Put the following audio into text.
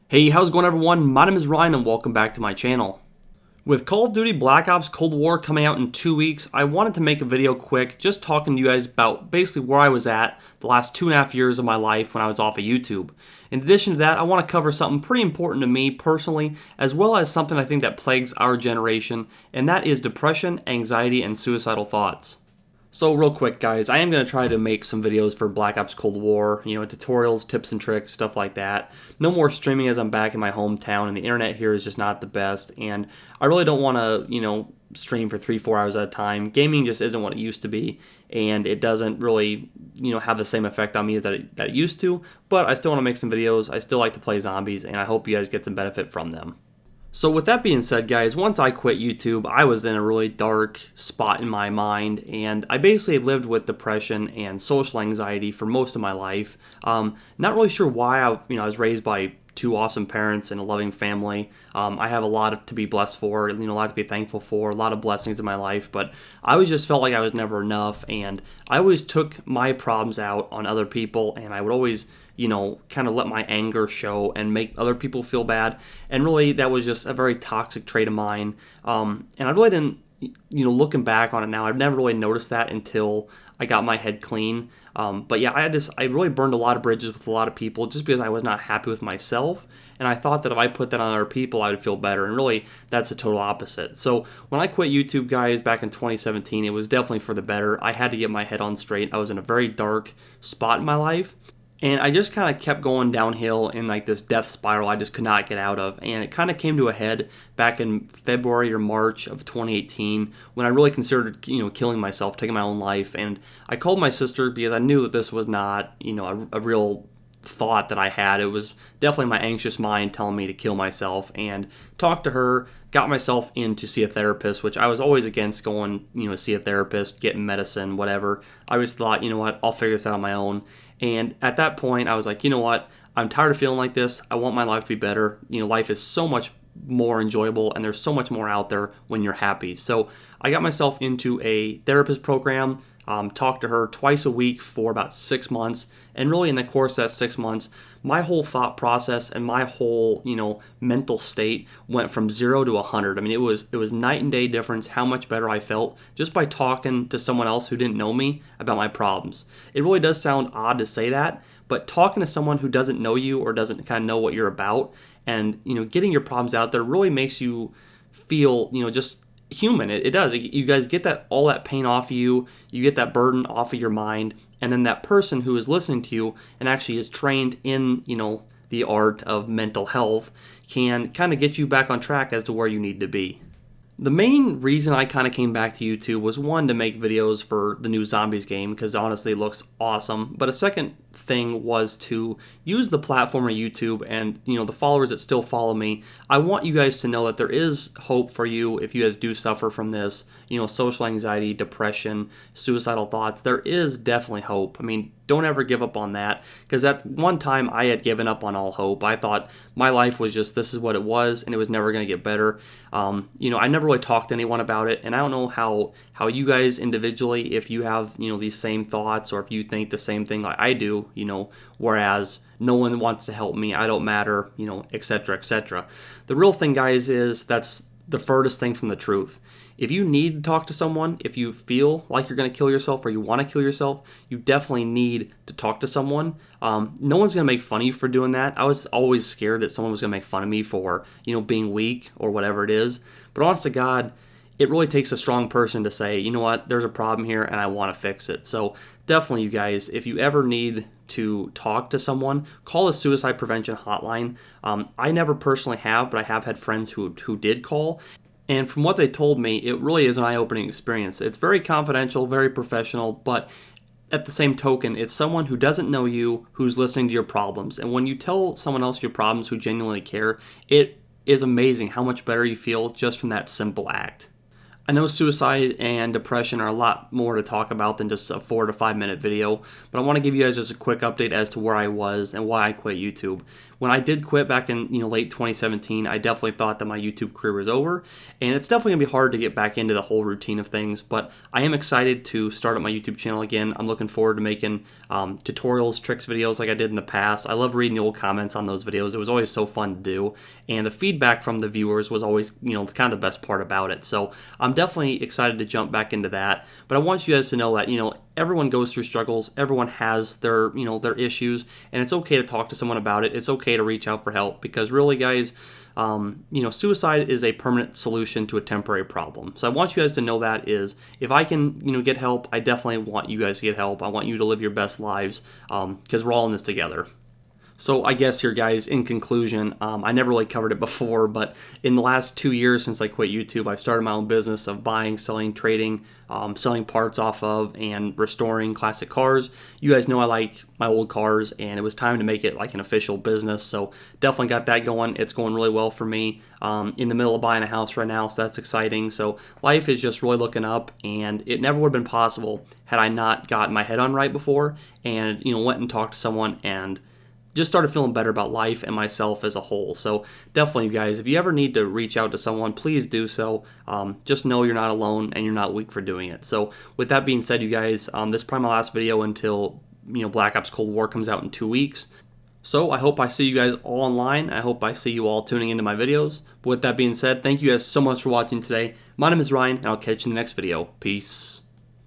Hey, how's it going everyone? My name is Ryan and welcome back to my channel. With Call of Duty Black Ops Cold War coming out in 2 weeks, I wanted to make a video quick just talking to you guys about basically where I was at the last 2.5 years of my life when I was off of YouTube. In addition to that, I want to cover something pretty important to me personally, as well as something I think that plagues our generation, and that is depression, anxiety, and suicidal thoughts. So real quick guys, I am going to try to make some videos for Black Ops Cold War, tutorials, tips and tricks, stuff like that. No more streaming as I'm back in my hometown and the internet here is just not the best, and I really don't want to, stream for 3-4 hours at a time. Gaming just isn't what it used to be, and it doesn't really, have the same effect on me as that it used to, but I still want to make some videos. I still like to play zombies, and I hope you guys get some benefit from them. So with that being said, guys, once I quit YouTube, I was in a really dark spot in my mind, and I basically lived with depression and social anxiety for most of my life. Not really sure why. I was raised by two awesome parents and a loving family. I have a lot to be blessed for, a lot to be thankful for, a lot of blessings in my life, but I always just felt like I was never enough, and I always took my problems out on other people, and I would always kind of let my anger show and make other people feel bad. And really, that was just a very toxic trait of mine. And I really didn't, looking back on it now, I've never really noticed that until I got my head clean. But yeah, I really burned a lot of bridges with a lot of people just because I was not happy with myself. And I thought that if I put that on other people, I would feel better. And really, that's the total opposite. So when I quit YouTube, guys, back in 2017, it was definitely for the better. I had to get my head on straight. I was in a very dark spot in my life. And I just kind of kept going downhill in like this death spiral I just could not get out of. And it kind of came to a head back in February or March of 2018 when I really considered, killing myself, taking my own life. And I called my sister because I knew that this was not, a real thought that I had. It was definitely my anxious mind telling me to kill myself, and talked to her, got myself in to see a therapist, which I was always against going, see a therapist, getting medicine, whatever. I always thought, what, I'll figure this out on my own. And at that point, I was like, what, I'm tired of feeling like this. I want my life to be better. Life is so much more enjoyable, and there's so much more out there when you're happy. So I got myself into a therapist program. Talked to her twice a week for about 6 months, and really in the course of that 6 months, my whole thought process and my whole mental state went from 0 to 100. I mean, it was night and day difference how much better I felt just by talking to someone else who didn't know me about my problems. It really does sound odd to say that, but talking to someone who doesn't know you or doesn't kind of know what you're about, and getting your problems out there really makes you feel just human. It does. You guys get all that pain off of you. You get that burden off of your mind, and then that person who is listening to you and actually is trained in the art of mental health can kind of get you back on track as to where you need to be. The main reason I kind of came back to YouTube was, one, to make videos for the new Zombies game, because honestly it looks awesome. But a second thing was to use the platform of YouTube and the followers that still follow me. I want you guys to know that there is hope for you if you guys do suffer from this, social anxiety, depression, suicidal thoughts. There is definitely hope. I mean, don't ever give up on that, because at one time I had given up on all hope. I thought my life was just, this is what it was, and it was never going to get better. I never really talked to anyone about it, and I don't know how you guys individually, if you have these same thoughts, or if you think the same thing like I do, whereas no one wants to help me, I don't matter, etc., etc. The real thing, guys, is that's the furthest thing from the truth. If you need to talk to someone, if you feel like you're going to kill yourself or you want to kill yourself, you definitely need to talk to someone. No one's going to make fun of you for doing that. I was always scared that someone was going to make fun of me for, being weak or whatever it is. But honest to God, it really takes a strong person to say, what, there's a problem here and I want to fix it. So definitely, you guys, if you ever need to talk to someone, call a suicide prevention hotline. I never personally have, but I have had friends who did call. And from what they told me, it really is an eye-opening experience. It's very confidential, very professional, but at the same token, it's someone who doesn't know you who's listening to your problems. And when you tell someone else your problems who genuinely care, it is amazing how much better you feel just from that simple act. I know suicide and depression are a lot more to talk about than just a 4 to 5 minute video, but I want to give you guys just a quick update as to where I was and why I quit YouTube. When I did quit back in late 2017, I definitely thought that my YouTube career was over, and it's definitely gonna be hard to get back into the whole routine of things. But I am excited to start up my YouTube channel again. I'm looking forward to making tutorials, tricks videos like I did in the past. I love reading the old comments on those videos. It was always so fun to do, and the feedback from the viewers was always kind of the best part about it. So I'm definitely excited to jump back into that. But I want you guys to know that everyone goes through struggles. Everyone has their their issues, and it's okay to talk to someone about it. It's okay to reach out for help, because really, guys, suicide is a permanent solution to a temporary problem. So I want you guys to know that is, if I can get help, I definitely want you guys to get help. I want you to live your best lives, because we're all in this together. So I guess here, guys, in conclusion, I never really covered it before, but in the last 2 years since I quit YouTube, I've started my own business of buying, selling, trading, selling parts off of, and restoring classic cars. You guys know I like my old cars, and it was time to make it like an official business, so definitely got that going. It's going really well for me. In the middle of buying a house right now, so that's exciting. So life is just really looking up, and it never would have been possible had I not gotten my head on right before and went and talked to someone and just started feeling better about life and myself as a whole. So definitely, you guys, if you ever need to reach out to someone, please do so. Just know you're not alone and you're not weak for doing it. So with that being said, you guys, this is probably my last video until Black Ops Cold War comes out in 2 weeks. So I hope I see you guys all online. I hope I see you all tuning into my videos. But with that being said, thank you guys so much for watching today. My name is Ryan, and I'll catch you in the next video. Peace.